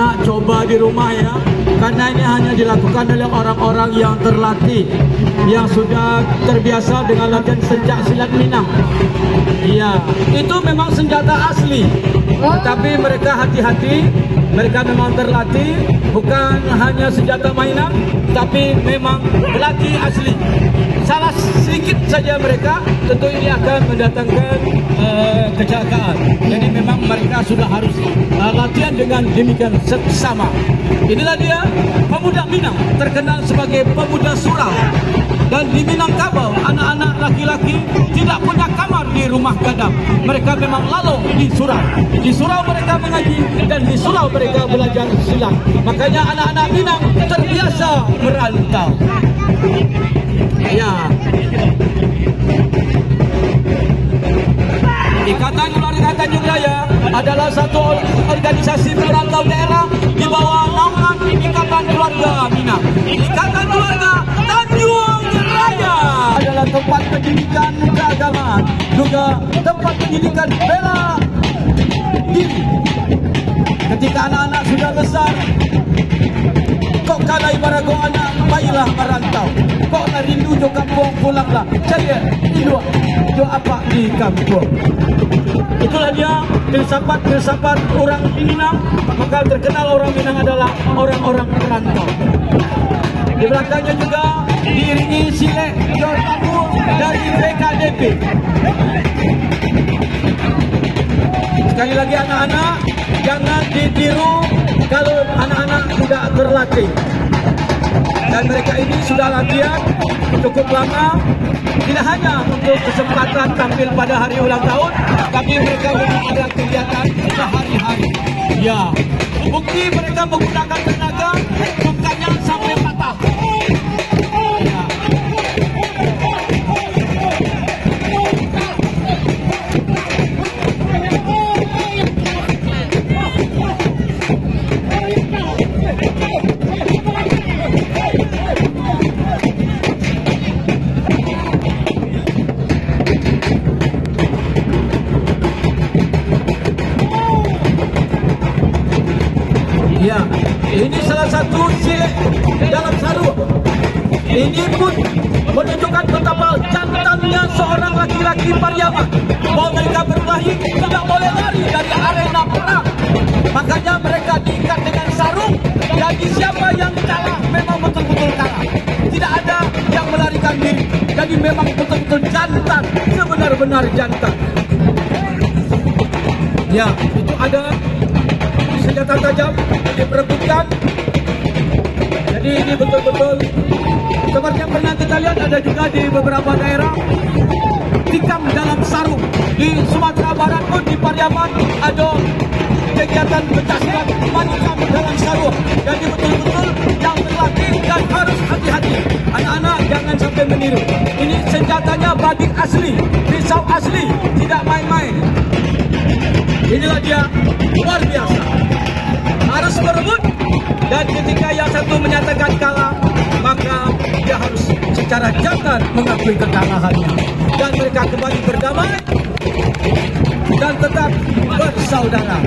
anak-anak coba di rumah ya, karena ini hanya dilakukan oleh orang-orang yang terlatih, yang sudah terbiasa dengan latihan sejak silat Minang. Iya, itu memang senjata asli, tapi mereka hati-hati, mereka memang terlatih, bukan hanya senjata mainan, tapi memang berlatih asli. Salah sedikit saja mereka, tentu ini akan mendatangkan kecelakaan. Jadi memang mereka sudah harus latihan dengan demikian seksama. Inilah dia pemuda Minang, terkenal sebagai pemuda surau. Dan di Minangkabau, anak-anak laki-laki tidak punya kamar di rumah gadang. Mereka memang lalu di surau. Di surau mereka mengaji dan di surau mereka belajar silat. Makanya anak-anak Minang terbiasa merantau. Ya. Ikatan Keluarga Tanjung Raya adalah satu organisasi perantau daerah di bawah naungan Ikatan Keluarga Minang. Ikatan Keluarga Tanjung Raya adalah tempat pendidikan keagamaan, juga tempat pendidikan bela diri. Ketika anak-anak sudah besar, kok kalai barago anak, bayilah merantau. Kok nak rindu jo kampung, pulanglah. Cari rindu apa di kampung. Itulah dia filsafat orang Minang. Maka terkenal orang Minang adalah orang-orang perantau. Di belakangnya juga diiringi silek tamu dari PKDP. Sekali lagi anak-anak, jangan ditiru kalau anak-anak tidak berlatih. Dan mereka ini sudah latihan cukup lama, tidak hanya untuk kesempatan tampil pada hari ulang tahun, tapi mereka memang ada kegiatan sehari-hari. Ya, bukti mereka menggunakan tenaga, bukannya sampai patah. Ya. Ya, ini salah satu silek dalam sarung. Ini pun menunjukkan betapa jantannya seorang laki-laki Pariaman. Bahwa mereka berkelahi tidak boleh lari dari arena perang. Makanya mereka diikat dengan sarung. Jadi siapa yang kalah memang betul-betul kalah. Tidak ada yang melarikan diri. Jadi memang betul-betul jantan, sebenar-benar jantan. Ya, itu ada senjata tajam diperebutkan. Jadi ini betul-betul seperti yang pernah kita lihat, ada juga di beberapa daerah tikam dalam sarung. Di Sumatera Barat pun di Pariaman ada kegiatan pencaksilat manikam dalam sarung. Jadi betul-betul yang terlatih dan harus hati-hati. Anak-anak jangan sampai meniru. Ini senjatanya badik asli, pisau asli, tidak main-main. Inilah dia, luar biasa. Harus berebut, dan ketika yang satu menyatakan kalah, maka dia harus secara jantan mengakui kekalahannya. Dan mereka kembali berdamai dan tetap bersaudara.